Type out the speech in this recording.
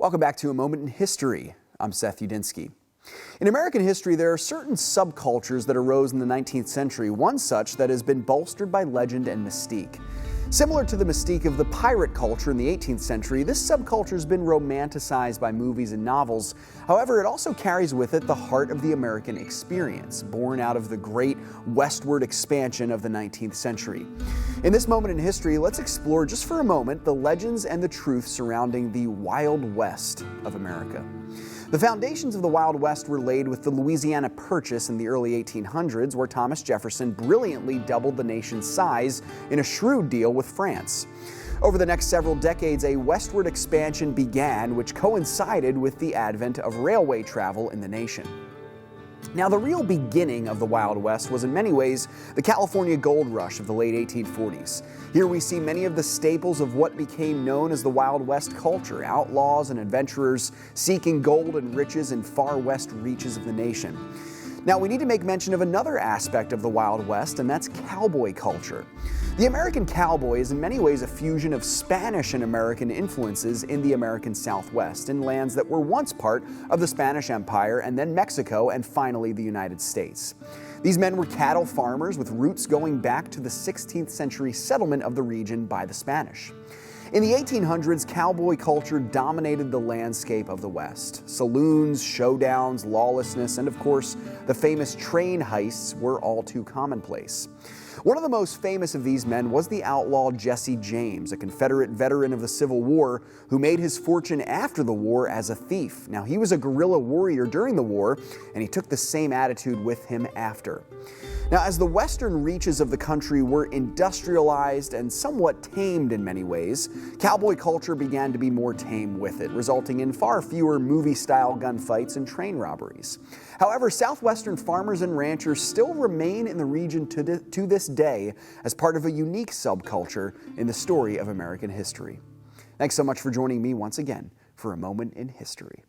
Welcome back to A Moment in History. I'm Seth Udinsky. In American history, there are certain subcultures that arose in the 19th century, one such that has been bolstered by legend and mystique. Similar to the mystique of the pirate culture in the 18th century, this subculture has been romanticized by movies and novels. However, it also carries with it the heart of the American experience, born out of the great westward expansion of the 19th century. In this moment in history, let's explore just for a moment the legends and the truth surrounding the Wild West of America. The foundations of the Wild West were laid with the Louisiana Purchase in the early 1800s, where Thomas Jefferson brilliantly doubled the nation's size in a shrewd deal with France. Over the next several decades, a westward expansion began, which coincided with the advent of railway travel in the nation. Now, the real beginning of the Wild West was in many ways the California gold rush of the late 1840s. Here we see many of the staples of what became known as the Wild West culture, outlaws and adventurers seeking gold and riches in far west reaches of the nation. Now, we need to make mention of another aspect of the Wild West, and that's cowboy culture. The American cowboy is in many ways a fusion of Spanish and American influences in the American Southwest, in lands that were once part of the Spanish Empire, and then Mexico, and finally the United States. These men were cattle farmers with roots going back to the 16th century settlement of the region by the Spanish. In the 1800s, cowboy culture dominated the landscape of the West. Saloons, showdowns, lawlessness, and of course, the famous train heists were all too commonplace. One of the most famous of these men was the outlaw Jesse James, a Confederate veteran of the Civil War who made his fortune after the war as a thief. Now, he was a guerrilla warrior during the war, and he took the same attitude with him after. Now, as the western reaches of the country were industrialized and somewhat tamed in many ways, cowboy culture began to be more tame with it, resulting in far fewer movie-style gunfights and train robberies. However, southwestern farmers and ranchers still remain in the region to this day as part of a unique subculture in the story of American history. Thanks so much for joining me once again for A Moment in History.